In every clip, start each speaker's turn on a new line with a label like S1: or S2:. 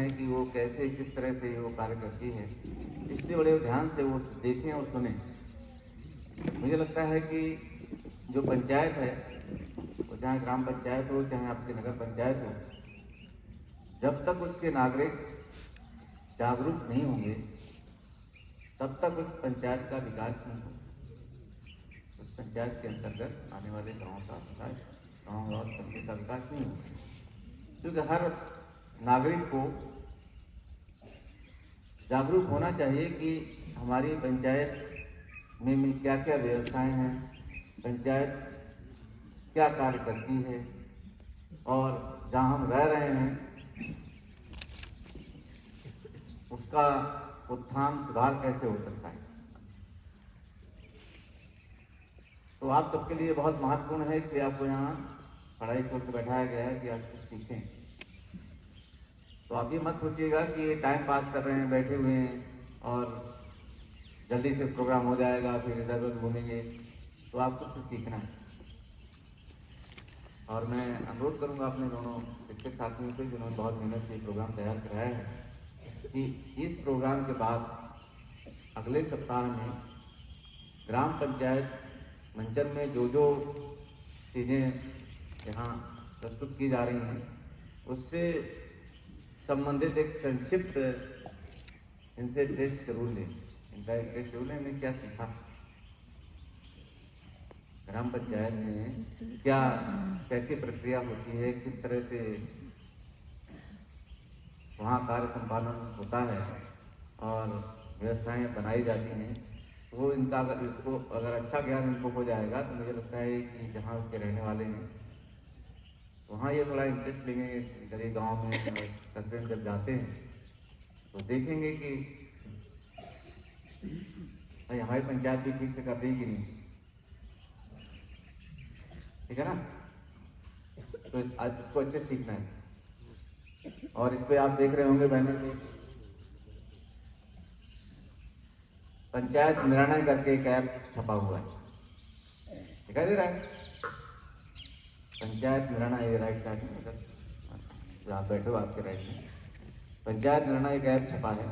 S1: हैं कि वो कैसे किस तरह से वो कार्य करती है, इसलिए बड़े ध्यान से वो देखें और सुने। मुझे लगता है कि जो पंचायत है, वो चाहे ग्राम पंचायत हो चाहे आपकी नगर पंचायत हो, जब तक उसके नागरिक जागरूक नहीं होंगे तब तक उस पंचायत का विकास नहीं होगा। उस पंचायत के अंतर्गत आने वाले गाँव का विकास, गाँव और कस्बे का विकास नहीं होगा। क्योंकि हर नागरिक को जागरूक होना चाहिए कि हमारी पंचायत में क्या क्या व्यवस्थाएं हैं, पंचायत क्या कार्य करती है, और जहाँ हम रह रहे हैं उसका उत्थान सुधार कैसे हो सकता है। तो आप सबके लिए बहुत महत्वपूर्ण है, इसलिए आपको यहाँ पढ़ाई छोड़ के बैठाया गया है कि आप कुछ सीखें। तो आप ये मत सोचिएगा कि टाइम पास कर रहे हैं, बैठे हुए हैं और जल्दी से प्रोग्राम हो जाएगा फिर इधर उधर घूमेंगे। तो आपको कुछ सीखना है। और मैं अनुरोध करूंगा अपने दोनों शिक्षक साथियों से, जिन्होंने बहुत मेहनत से ये प्रोग्राम तैयार कराया है, कि इस प्रोग्राम के बाद अगले सप्ताह में ग्राम पंचायत मंचन में जो जो चीज़ें यहाँ प्रस्तुत की जा रही हैं उससे संबंधित एक संक्षिप्त इनसे टेस्ट जरूर लें। इनका एक टेस्ट जरूर लें, इन्हें क्या सीखा, ग्राम पंचायत में क्या कैसी प्रक्रिया होती है, किस तरह से वहाँ कार्य संपादन होता है और व्यवस्थाएं बनाई जाती हैं। वो इनका अगर अच्छा ज्ञान इनको हो जाएगा तो मुझे लगता है कि जहाँ के रहने वाले हैं वहाँ ये थोड़ा इंटरेस्ट लेंगे। गरीब गांव में कस्बे में जब जाते हैं तो देखेंगे कि भाई हमारी पंचायत भी ठीक से कर रही कि नहीं, ठीक है ना। तो इसको अच्छे सीखना है। और इस पे आप देख रहे होंगे बैनर में पंचायत निर्णय करके एक ऐप छपा हुआ है, दिखाई दे रहा है। पंचायत निर्णय, ये राइट साइड में इधर आप बैठे हो आपके राइट में पंचायत निर्णय एक ऐप छपा है।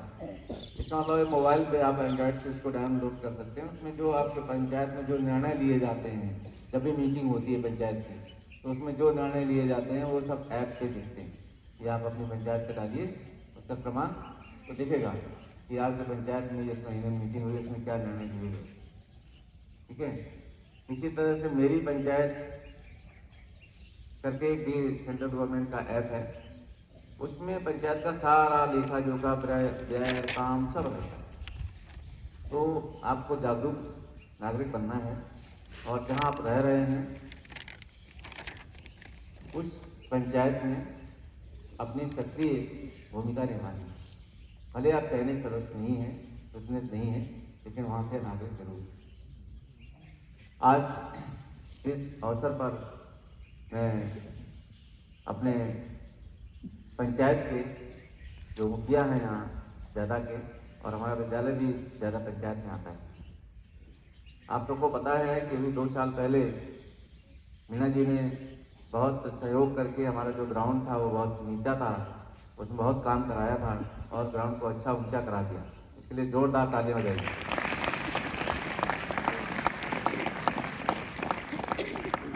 S1: इसका मतलब मोबाइल पे आप एंड्रॉइड से उसको डाउनलोड कर सकते हैं। उसमें जो आपके पंचायत में जो निर्णय लिए जाते हैं, जब भी मीटिंग होती है पंचायत की, तो उसमें जो निर्णय लिए जाते हैं वो सब ऐप पे दिखते हैं। ये आप अपनी पंचायत पे डालिए, उसका प्रमाण तो दिखेगा कि आपके पंचायत में जिस महीने मीटिंग हुई उसमें क्या निर्णय लिए गए, ठीक है। इसी तरह से मेरी पंचायत करके एक भी सेंट्रल गवर्नमेंट का ऐप है, उसमें पंचायत का सारा लेखा जोखा व्यय काम सब रहता है। तो आपको जागरूक नागरिक बनना है और जहाँ आप रह रहे हैं उस पंचायत में अपनी सक्रिय भूमिका निभानी है। भले आप चयनित सदस्य नहीं हैं, प्रतिनिधित्व नहीं है, लेकिन वहाँ के नागरिक जरूर। आज इस अवसर पर मैं अपने पंचायत के जो मुखिया हैं यहाँ ज़्यादा के, और हमारा विद्यालय भी ज़्यादा पंचायत में आता है। आप सबको पता है कि अभी 2 साल पहले मीना जी ने बहुत सहयोग करके हमारा जो ग्राउंड था वो बहुत नीचा था, उसमें बहुत काम कराया था और ग्राउंड को अच्छा ऊंचा करा दिया। इसके लिए जोरदार तालियां बजाइए।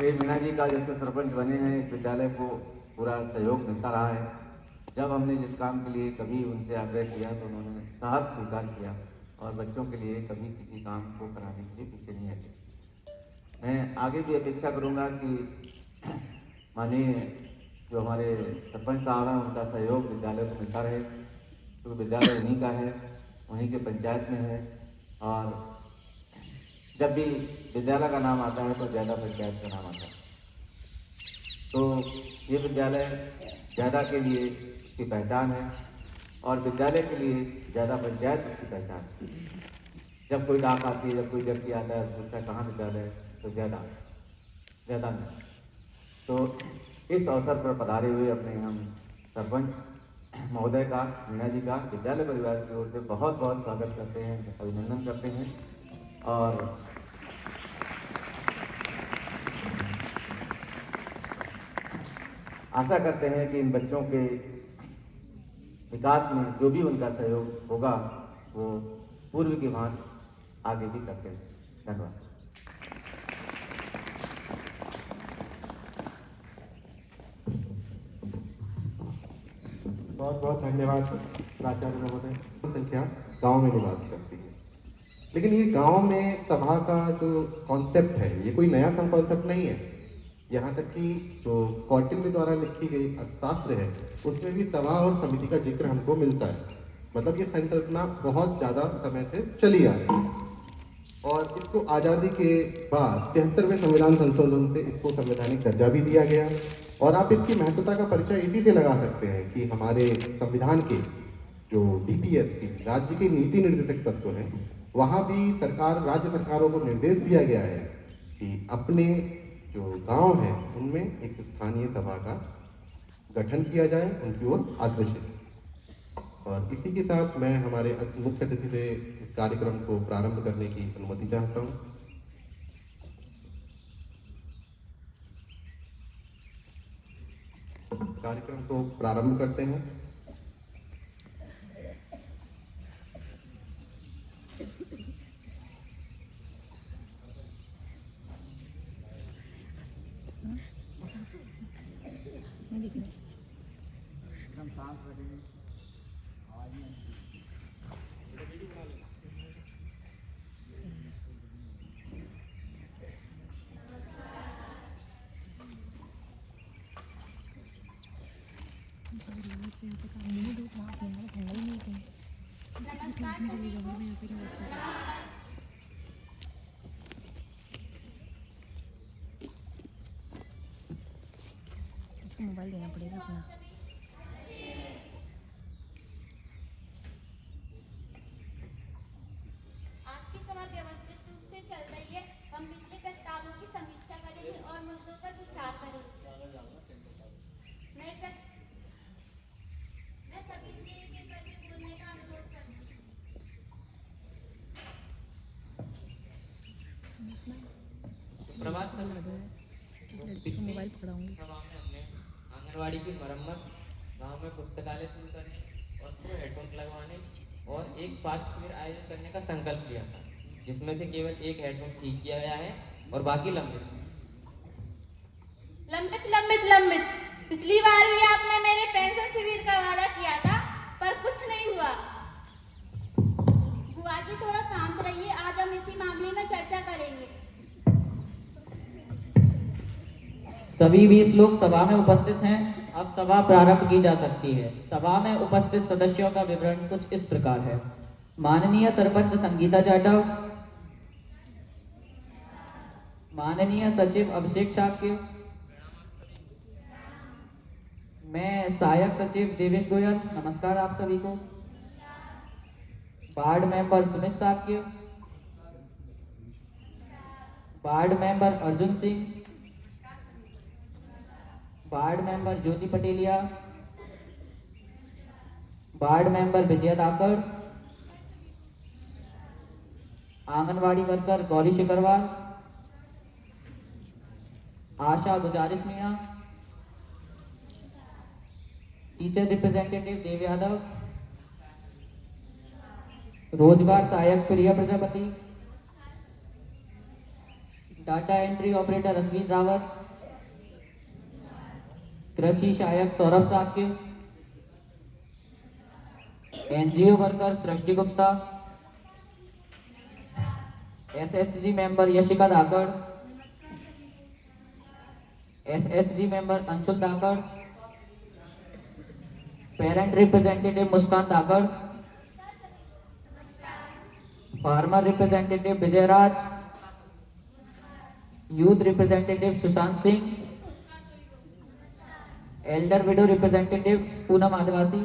S1: मीना जी का जैसे सरपंच बने हैं, इस विद्यालय को पूरा सहयोग मिलता रहा है। जब हमने जिस काम के लिए कभी उनसे आग्रह किया तो उन्होंने सहर्ष स्वीकार किया और बच्चों के लिए कभी किसी काम को कराने के लिए पीछे नहीं हटे। मैं आगे भी अपेक्षा करूंगा कि माननीय जो हमारे सरपंच साहब हैं उनका सहयोग विद्यालय को मिलता रहे, क्योंकि तो विद्यालय उन्हीं का है, उन्हीं के पंचायत में है। और जब भी विद्यालय का नाम आता है तो ज़्यादा पंचायत का नाम आता है। तो ये विद्यालय ज़्यादा के लिए उसकी पहचान है और विद्यालय के लिए ज़्यादा पंचायत उसकी पहचान है। जब कोई डाक आती है, जब कोई व्यक्ति आता है तो पूछता है कहाँ विद्यालय है, तो ज़्यादा में। तो इस अवसर पर पधारे हुए अपने हम सरपंच महोदय का, मीना जी का विद्यालय परिवार की ओर से बहुत बहुत स्वागत करते हैं, अभिनंदन करते हैं। और आशा करते हैं कि इन बच्चों के विकास में जो भी उनका सहयोग होगा वो पूर्व की भांति आगे भी करते हैं। धन्यवाद।
S2: बहुत बहुत धन्यवाद प्राचार्य महोदय। संख्या गांव में निवास करती है, लेकिन ये गांव में सभा का जो कॉन्सेप्ट है ये कोई नया कॉन्सेप्ट नहीं है। यहाँ तक कि जो कौटिल्य द्वारा लिखी गई अर्थशास्त्र है उसमें भी सभा और समिति का जिक्र हमको मिलता है। मतलब ये संकल्पना बहुत ज़्यादा समय से चली आ रही है और इसको आज़ादी के बाद 73वें संविधान संशोधन से इसको संवैधानिक दर्जा भी दिया गया। और आप इसकी महत्वता का परिचय इसी से लगा सकते हैं कि हमारे संविधान के जो डीपीएस की राज्य के नीति निर्देशक तत्व हैं वहाँ भी राज्य सरकारों को निर्देश दिया गया है कि अपने जो गांव हैं उनमें एक स्थानीय सभा का गठन किया जाए, उनकी ओर अग्रसर। और इसी के साथ मैं हमारे मुख्य अतिथि से इस कार्यक्रम को प्रारंभ करने की अनुमति चाहता हूँ। कार्यक्रम को प्रारंभ करते हैं।
S3: मोबाइल देना पड़ेगा अपना।
S4: आज की सभा व्यवस्थित रूप से चल रही है। हम पिछले प्रस्तावों की समीक्षा करेंगे और मुद्दों पर विचार करेंगे। मैं सभी से एक एक करके बोलने का अनुरोध करूंगी।
S5: प्रभात
S3: मोबाइल पकड़ाऊंगी।
S5: आंगनवाड़ी की मरम्मत, गांव में पुस्तकालय शुरू करने और हेडपंप लगवाने और एक स्वास्थ्य शिविर आयोजित करने का संकल्प लिया था, जिसमें से केवल एक हेडपंप ठीक किया गया है और बाकी लंबित।
S4: पिछली बार भी आपने मेरे पेंशन शिविर का वादा किया था, पर कुछ नहीं हुआ। बुआ जी थोड़ा शांत रहिए, आज हम इसी मामले में चर्चा करेंगे।
S5: सभी 20 लोग सभा में उपस्थित हैं। अब सभा प्रारंभ की जा सकती है। सभा में उपस्थित सदस्यों का विवरण कुछ इस प्रकार है। माननीय सरपंच संगीता जाटव, माननीय सचिव अभिषेक शाक्य, मैं सहायक सचिव देवेश गोयल, नमस्कार आप सभी को। Ward member Sumit Shakya, ward member Arjun Singh, ward member Jyoti Patelia, ward member Vijay Dakad, anganwadi worker Gauri Shikarwar, ASHA Gujarish Meena, teacher representative Dev Yadav, रोजगार सहायक Priya Prajapati, data entry operator Ashwin Rawat, कृषि सहायक Saurabh Shakya, NGO worker Srishti Gupta, SHG member Yashika Dhakad, SHG member Anshul Dhakad, parent representative Muskan Dhakad, farmer representative Vijay Raj, youth representative Sushant Singh, elder window representative Poonam आदिवासी।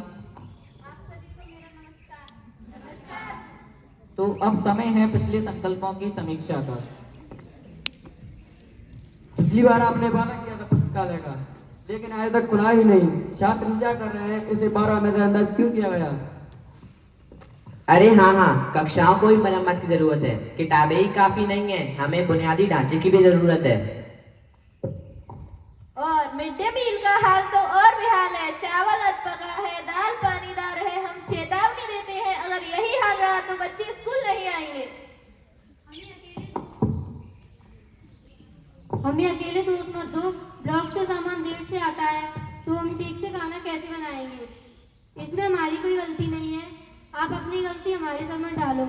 S5: तो अब समय है पिछले संकल्पों की समीक्षा का।
S6: पिछली बार आपने वादा किया था पुस्तकालय का, लेकिन आज तक खुला ही नहीं। छात्र इंतजार कर रहे हैं, इसे 12 नजरअंदाज क्यों किया गया?
S7: अरे हाँ, कक्षाओं को भी मरम्मत की जरूरत है। किताबें ही काफी नहीं है, हमें बुनियादी ढांचे की भी जरूरत है।
S4: और मिड डे मील का हाल तो और बेहाल है। चावल अध पका है, दाल पानीदार है। हम चेतावनी देते हैं, अगर यही हाल रहा तो बच्चे स्कूल नहीं आएंगे।
S8: हमें अकेले दोस्त मत दो। ब्लॉक से सामान देर से आता है तो हम ठीक से खाना कैसे बनाएंगे? इसमें हमारी कोई गलती नहीं है। आप अपनी गलती हमारे सर में डालो।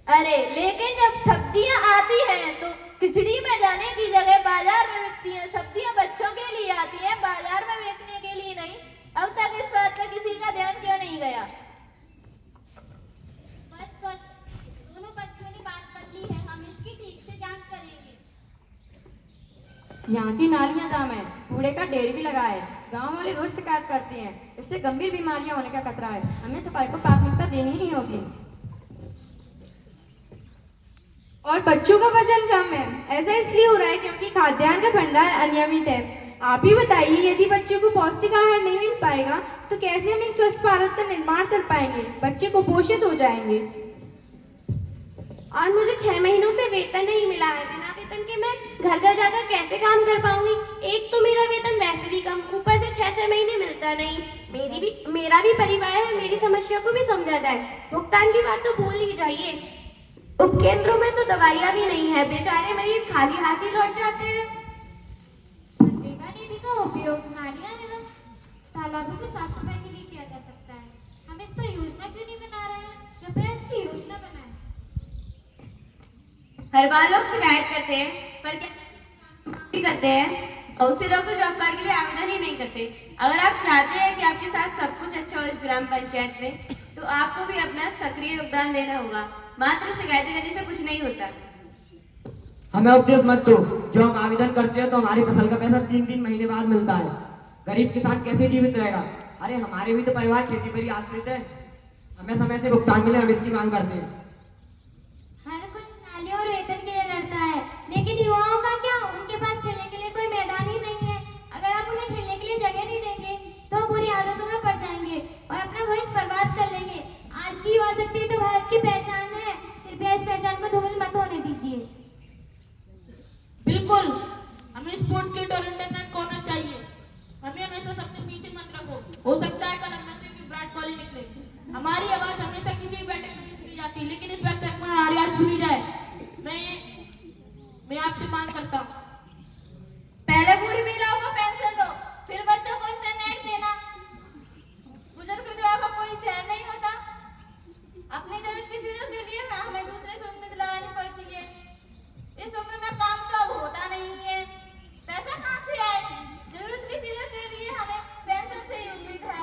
S4: अरे लेकिन जब सब्जियां आती हैं तो खिचड़ी में जाने की जगह बाजार में बिकती हैं। सब्जियां बच्चों के लिए आती हैं, बाजार में बेचने के लिए नहीं। अब तक इस बात पर किसी का ध्यान क्यों नहीं गया?
S9: बस बस, दोनों बच्चों ने बात कर ली है, हम इसकी ठीक से जांच करेंगे।
S10: यहाँ की नालियाँ जाम है, कूड़े का ढेर भी लगा है। गांव वाले रोज शिकायत करते हैं, इससे गंभीर बीमारियां होने का खतरा है। हमें सफाई को प्राथमिकता देनी ही होगी।
S8: और बच्चों का वजन कम है। ऐसा इसलिए हो रहा है क्योंकि खाद्यान्न का भंडार अनियमित है। आप ही बताइए, यदि बच्चों को पौष्टिक आहार नहीं मिल पाएगा तो कैसे हम एक स्वस्थ भारत का निर्माण कर पाएंगे? बच्चे कुपोषित हो जाएंगे। और मुझे 6 महीनों से वेतन नहीं मिला है। बिना वेतन के मैं घर घर जाकर कैसे काम कर पाऊंगी? एक तो मेरा वेतन वैसे भी कम, ऊपर से 6 महीने मिलता नहीं। मेरा भी परिवार है, मेरी समस्या को भी समझा जाए। भुगतान की बात तो भूल ही जाइए। उपकेंद्रों में तो दवाइयाँ भी नहीं है, बेचारे मरीज खाली हाथ ही लौट जाते हैं।
S9: मनरेगा निधि का उपयोग नालियाँ एवं तालाबों की साफ सफाई के लिए किया जा सकता है। हम इस पर योजना क्यों नहीं बना रहे हैं? कृपया इसकी योजना बनाएं।
S7: हर बार लोग शिकायत करते हैं, पर क्या करते हैं? बहुत से लोग तो जॉब कार्ड के लिए आवेदन ही नहीं करते। अगर आप चाहते हैं कि आपके साथ सब कुछ अच्छा हो इस ग्राम पंचायत में, तो आपको भी अपना सक्रिय योगदान देना होगा। मात्र शिकायतें करने से कुछ नहीं होता।
S6: हमें उपदेश मत दो। जो हम आवेदन करते हैं तो हमारी फसल का पैसा 3 महीने बाद मिलता है। गरीब किसान कैसे जीवित रहेगा? अरे हमारे भी तो परिवार खेती पर ही आश्रित है। हमें समय से भुगतान मिले, हम इसकी मांग करते हैं।
S8: हर कोई नालियों और वेतन के लिए लड़ता है, लेकिन युवाओं का क्या? उनके पास खेलने के लिए कोई मैदान ही नहीं है। अगर आप उन्हें खेलने के लिए जगह नहीं देंगे तो बुरी आदतों में पड़ जाएंगे और अपना भविष्य बर्बाद कर लेंगे। आज की युवा शक्ति तो भारत की पहचान है। कृपया इस पहचान को धूमिल मत होने दीजिए।
S11: बिल्कुल, हमें स्पोर्ट्स किट और इंटरनेट को होना चाहिए। हमें हमेशा सबसे पीछे मत रखो। हो सकता है कल हम नशे की ब्रांड कॉली निकले। हमारी आवाज हमेशा किसी भी बैठक में नहीं सुनी जाती, लेकिन इस बैठक में हमारी आवाज सुनी जाए। मैं आपसे मांग करता हूँ,
S4: पहले बूढ़ी महिलाओं को पेंशन दो, फिर बच्चों को इंटरनेट देना। बुजुर्ग विधवा का कोई सहन नहीं होता। अपनी जरूरत की चीजों के लिए हमें दूसरे से उम्मीद लगानी पड़ती है। इस उम्र में काम तो अब होता नहीं है, पैसा कहाँ से आए? जरूरत की चीजों के लिए हमें पेंशन से ही उम्मीद है।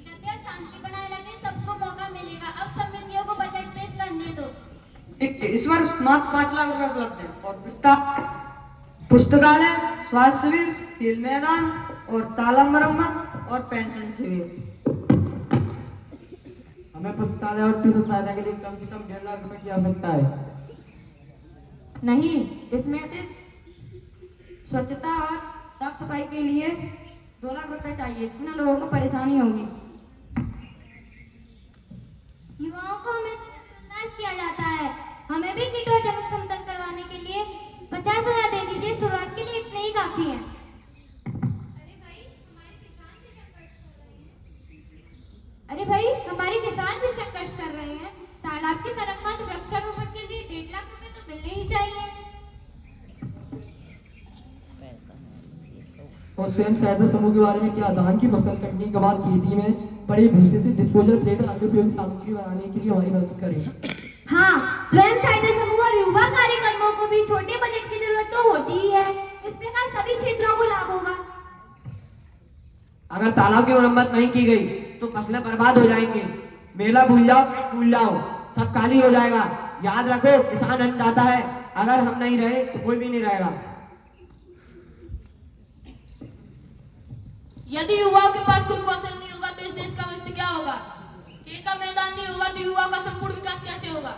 S9: कृपया शांति बनाए रखें, सबको मौका मिलेगा। अब समितियों को बजट पेश करने दो।
S6: इस वर्ष मात्र 5 लाख रुपए उपलब्ध है और पुस्तकालय, स्वास्थ्य शिविर, खेल मैदान और तालाब मरम्मत और पेंशन शिविर। हमें पुस्तकालय और ट्यूशन सहायता के लिए कम से कम 1.5 लाख रुपए की आवश्यकता है।
S10: नहीं, इसमें से स्वच्छता और साफ सफाई के लिए 2 लाख रुपए चाहिए। इसमें ना लोगों को परेशानी होगी।
S8: युवाओं को हमें नजरअंदाज किया जाता है। हमें भी किट और चमक समतल करवाने के लिए 50,000 दे दीजिए। शुरुआत के लिए इतने ही काफी है।
S9: अरे भाई, हमारे किसान भी संघर्ष कर रहे हैं। तालाब की मरम्मत, वृक्षारोपण के लिए 1.5 लाख रुपए तो मिलने ही चाहिए।
S6: और स्वयं सहायता समूह के बारे में क्या? धान की फसल कटने के बाद खेती में बड़े भूसे से डिस्पोजल प्लेट और अन्य उपयोगी सामग्री बनाने के लिए हमारी मदद करें।
S8: हाँ, स्वयं सहायता समूह और युवा कार्यक्रमों को भी छोटे बजट की जरूरत तो होती ही है। इस प्रकार सभी क्षेत्रों को लाभ होगा।
S6: अगर तालाब की मरम्मत नहीं की गई तो फसलें बर्बाद हो जाएंगी। मेला भूल जाओ, भूल जाओ, सब खाली हो जाएगा। याद रखो, किसान अन्नदाता है। अगर हम नहीं रहे तो कोई भी नहीं रहेगा।
S11: यदि युवाओं के पास कोई कौशल नहीं होगा तो इस देश का भविष्य क्या होगा? खेल का मैदान नहीं होगा तो युवा का संपूर्ण विकास कैसे होगा?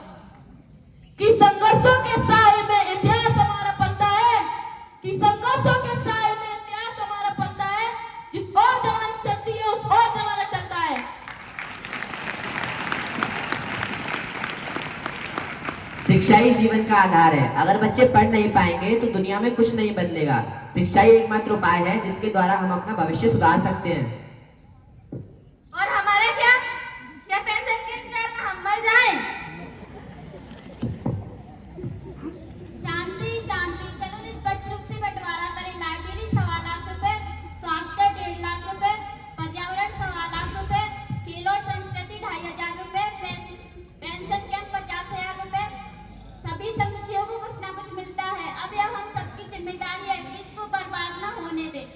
S11: कि संघर्षों के साए में इतिहास हमारा पलता है, कि संघर्षों के साए में इतिहास हमारा पलता है। जिस और जमाना चलती है उस और जमाना चलता है।
S6: शिक्षा ही जीवन का आधार है। अगर बच्चे पढ़ नहीं पाएंगे तो दुनिया में कुछ नहीं बदलेगा। शिक्षा ही एकमात्र उपाय है जिसके द्वारा हम अपना भविष्य सुधार सकते हैं।
S4: और हमारा क्या क्या पेंशन के इंतजार में हम मर जाएं?
S9: शांति शांति, चलो निष्पक्ष रूप से बंटवारा करें। लाइब्रेरी 1.25 लाख रुपए, स्वास्थ्य 1.5 लाख रुपए, पर्यावरण 1.25 लाख रुपए, खेल और संस्कृति 2,500 रुपए, पेंशन कैंप 50,000 रुपए। सभी समितियों को कुछ ना कुछ मिलता है। अब यह हम सबकी जिम्मेदारी है कि इसको बर्बाद न होने दें।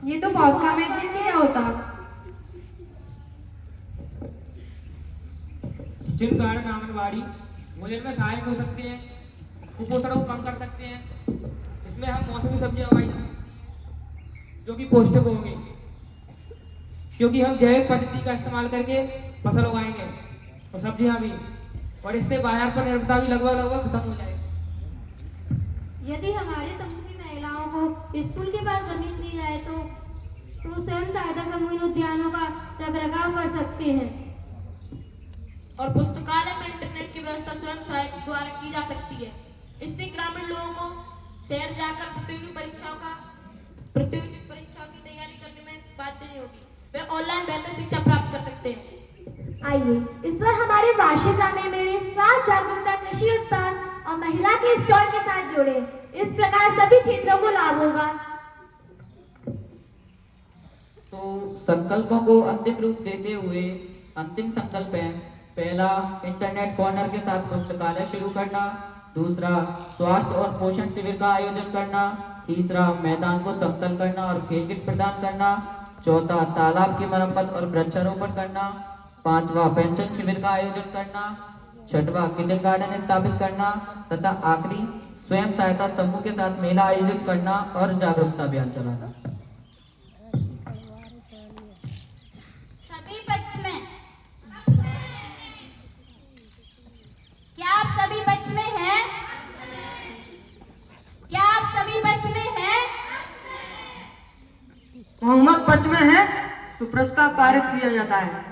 S8: ये तो बहुत कम है, इससे क्या होता?
S12: किचन गार्डन आंगनबाड़ी भोजन में सहायक हो सकते हैं, कुपोषण को कम कर सकते हैं। इसमें हम मौसमी सब्जियां उगाई जाएं जो कि पौष्टिक होंगी, क्योंकि हम जैविक पद्धति का इस्तेमाल करके फसल उगाएंगे और सब्जियां भी, और इससे बाजार पर निर्भरता भी लगभग खत्म हो जाएगी।
S9: यदि हमारे समूह की महिलाओं को स्कूल के पास जमीन दी जाए तो स्वयं सहायता समूह इन उद्यानों का रखरखाव कर सकते हैं।
S11: और पुस्तकालय में इंटरनेट की व्यवस्था स्वयं सहायक द्वारा की जा सकती है। इससे ग्रामीण लोगों को शहर जाकर प्रतियोगी परीक्षाओं की तैयारी करने में बाध्य नहीं होगी। वे ऑनलाइन बेहतर शिक्षा प्राप्त कर सकते हैं।
S8: आइए इस बार हमारे वार्षिक ग्रामीण मेले स्वास्थ्य जागरूकता, कृषि उत्पाद और महिला के स्टॉल के साथ जुड़े। इस प्रकार सभी क्षेत्रों को लाभ होगा।
S6: तो संकल्पों को अंतिम रूप देते हुए अंतिम संकल्प है: पहला, इंटरनेट कॉर्नर के साथ पुस्तकालय शुरू करना। दूसरा, स्वास्थ्य और पोषण शिविर का आयोजन करना। तीसरा, मैदान को समतल करना और खेल किट प्रदान करना। चौथा, तालाब की मरम्मत और वृक्षारोपण करना। पांचवा, पेंशन शिविर का आयोजन करना। छठवां, किचन गार्डन स्थापित करना। तथा आखिरी, स्वयं सहायता समूह के साथ मेला आयोजित करना और जागरूकता अभियान चलाना।
S9: सभी पक्ष में, क्या आप सभी पक्ष में हैं? क्या आप सभी पक्ष में हैं?
S6: बहुमत पक्ष में है तो प्रस्ताव पारित किया जाता है।